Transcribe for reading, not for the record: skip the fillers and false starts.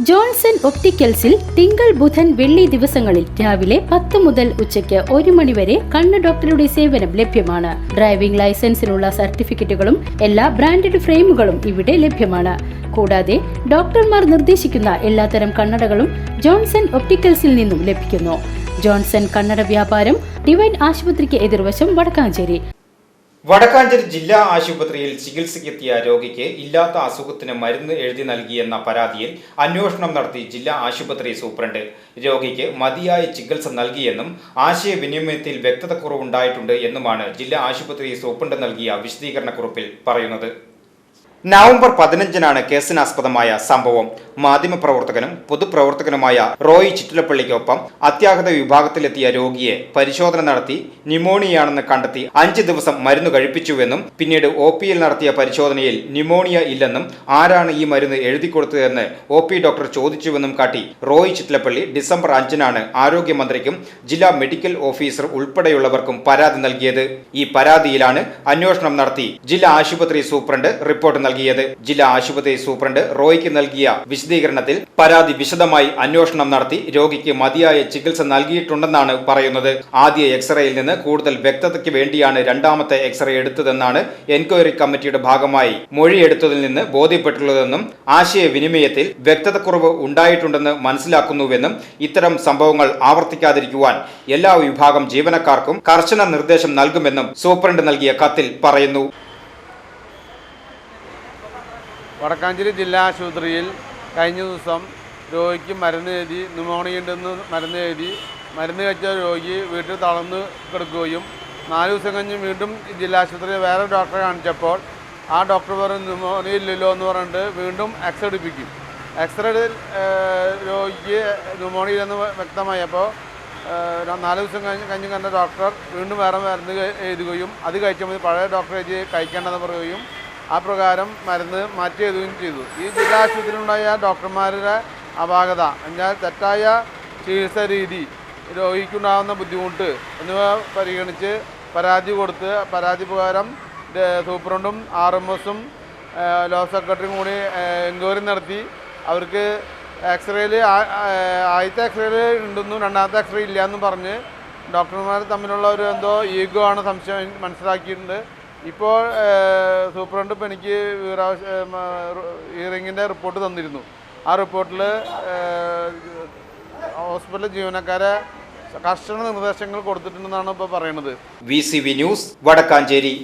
Johnson ഒപ്റ്റിക്കൽസിൽ തിങ്കൾ ബുധൻ വെള്ളി ദിവസങ്ങളിൽ രാവിലെ 10 മുതൽ ഉച്ചയ്ക്ക് 1 മണി വരെ കണ്ണ് ഡോക്ടറുടെ സേവനം ലഭ്യമാണ്. ഡ്രൈവിംഗ് ലൈസൻസിനുള്ള സർട്ടിഫിക്കറ്റുകളും എല്ലാ ബ്രാൻഡഡ് ഫ്രെയിമുകളും ഇവിടെ ലഭ്യമാണ്. കൂടാതെ ഡോക്ടർമാർ നിർദ്ദേശിക്കുന്ന എല്ലാത്തരം കണ്ണടകളും ജോൺസൺ ഒപ്റ്റിക്കൽസിൽ നിന്നും ലഭിക്കുന്നു. ജോൺസൺ കണ്ണട വ്യാപാരം ഡിവൈൻ ആശുപത്രിക്ക് എതിർവശം വടക്കാഞ്ചേരി. വടക്കാഞ്ചേരി ജില്ലാ ആശുപത്രിയിൽ ചികിത്സയ്ക്കെത്തിയ രോഗിക്ക് ഇല്ലാത്ത അസുഖത്തിന് മരുന്ന് എഴുതി നൽകിയെന്ന പരാതിയിൽ അന്വേഷണം നടത്തി ജില്ലാ ആശുപത്രി സൂപ്രണ്ട്. രോഗിക്ക് മതിയായ ചികിത്സ നൽകിയെന്നും ആശയവിനിമയത്തിൽ വ്യക്തതക്കുറവുണ്ടായിട്ടുണ്ട് എന്നുമാണ് ജില്ലാ ആശുപത്രി സൂപ്രണ്ട് നൽകിയ വിശദീകരണക്കുറിപ്പിൽ പറയുന്നത്. നവംബർ 15-നാണ് കേസിനാസ്പദമായ സംഭവം. മാധ്യമപ്രവർത്തകനും പൊതുപ്രവർത്തകനുമായ റോയ് ചിറ്റിലപ്പള്ളിക്കൊപ്പം അത്യാഹിത വിഭാഗത്തിലെത്തിയ രോഗിയെ പരിശോധന നടത്തി ന്യൂമോണിയയാണെന്ന് കണ്ടെത്തി 5 ദിവസം മരുന്ന് കഴിപ്പിച്ചുവെന്നും പിന്നീട് OPയിൽ നടത്തിയ പരിശോധനയിൽ ന്യൂമോണിയ ഇല്ലെന്നും ആരാണ് ഈ മരുന്ന് എഴുതിക്കൊടുത്തതെന്ന് OP ഡോക്ടർ ചോദിച്ചുവെന്നും കാട്ടി റോയ് ചിറ്റിലപ്പള്ളി ഡിസംബർ 5-നാണ് ആരോഗ്യമന്ത്രിക്കും ജില്ലാ മെഡിക്കൽ ഓഫീസർ ഉൾപ്പെടെയുള്ളവർക്കും പരാതി നൽകിയത്. ഈ പരാതിയിലാണ് അന്വേഷണം നടത്തി ജില്ലാ ആശുപത്രി സൂപ്രണ്ട് റിപ്പോർട്ട് നൽകിയത്. ജില്ലാ ആശുപത്രി സൂപ്രണ്ട് റോയ്ക്ക് നൽകിയ വിശദീകരണത്തിൽ പരാതി വിശദമായി അന്വേഷണം നടത്തി രോഗിക്ക് മതിയായ ചികിത്സ നൽകിയിട്ടുണ്ടെന്നാണ് പറയുന്നത്. ആദ്യ എക്സ്റേയിൽ നിന്ന് കൂടുതൽ വ്യക്തതയ്ക്ക് വേണ്ടിയാണ് രണ്ടാമത്തെ എക്സ്റേ എടുത്തതെന്നാണ് എൻക്വയറി കമ്മിറ്റിയുടെ ഭാഗമായി മൊഴിയെടുത്തതിൽ നിന്ന് ബോധ്യപ്പെട്ടുള്ളതെന്നും ആശയവിനിമയത്തിൽ വ്യക്തതക്കുറവ് ഉണ്ടായിട്ടുണ്ടെന്ന് മനസ്സിലാക്കുന്നുവെന്നും ഇത്തരം സംഭവങ്ങൾ ആവർത്തിക്കാതിരിക്കുവാൻ എല്ലാ വിഭാഗം ജീവനക്കാർക്കും കർശന നിർദ്ദേശം നൽകുമെന്നും സൂപ്രണ്ട് നൽകിയ കത്തിൽ പറയുന്നു. വടക്കാഞ്ചേരി ജില്ലാ ആശുപത്രിയിൽ കഴിഞ്ഞ ദിവസം രോഗിക്ക് മരുന്ന് എഴുതി ന്യൂമോണിയ ഉണ്ടെന്ന് മരുന്ന് കഴിച്ച രോഗി വീട്ടിൽ തളർന്ന് കിടക്കുകയും 4 ദിവസം കഴിഞ്ഞ് വീണ്ടും ജില്ലാ ആശുപത്രിയിൽ വേറെ ഡോക്ടറെ കാണിച്ചപ്പോൾ ആ ഡോക്ടർ പറഞ്ഞ് ന്യൂമോണിയ ഇല്ലല്ലോ എന്ന് പറഞ്ഞിട്ട് വീണ്ടും എക്സ്റേ എടുപ്പിക്കും. എക്സ്റേയിൽ രോഗിക്ക് ന്യൂമോണിയ ഇല്ലെന്ന് വ്യക്തമായപ്പോൾ 4 ദിവസം കഴിഞ്ഞ് കണ്ട ഡോക്ടർ വീണ്ടും വേറെ മരുന്ന് എഴുതുകയും അത് കഴിച്ചാൽ പഴയ ഡോക്ടറെ എഴുതി കഴിക്കേണ്ടെന്ന് പറയുകയും ആ പ്രകാരം മരുന്ന് മാറ്റി എഴുതുകയും ചെയ്തു. ഈ ജില്ലാ ആശുപത്രിയിലുണ്ടായ ഡോക്ടർമാരുടെ അപാകത, എന്നാൽ തെറ്റായ ചികിത്സാ രീതി, രോഗിക്കുണ്ടാകുന്ന ബുദ്ധിമുട്ട് എന്നിവ പരിഗണിച്ച് പരാതി കൊടുത്ത് പരാതി പ്രകാരം സൂപ്രണ്ടും RMSഉം ലോ സെക്രട്ടറിയും കൂടി എൻക്വയറി നടത്തി അവർക്ക് എക്സ്റേയിൽ ആദ്യത്തെ എക്സ്റേയിൽ ഉണ്ടെന്നും രണ്ടാമത്തെ എക്സ്റേ ഇല്ല എന്നും പറഞ്ഞ് ഡോക്ടർമാർ തമ്മിലുള്ള ഒരു എന്തോ ഈഗോ ആണ് സംശയം മനസ്സിലാക്കിയിട്ടുണ്ട്. ഇപ്പോൾ സൂപ്രണ്ട് ഇപ്പോൾ എനിക്ക് ഹിയറിങ്ങിൻ്റെ റിപ്പോർട്ട് തന്നിരുന്നു. ആ റിപ്പോർട്ടിൽ ഹോസ്പിറ്റൽ ജീവനക്കാരെ കർശന നിർദ്ദേശങ്ങൾ കൊടുത്തിട്ടുണ്ടെന്നാണ് ഇപ്പോൾ പറയുന്നത്. VCV news Vadakkanchery.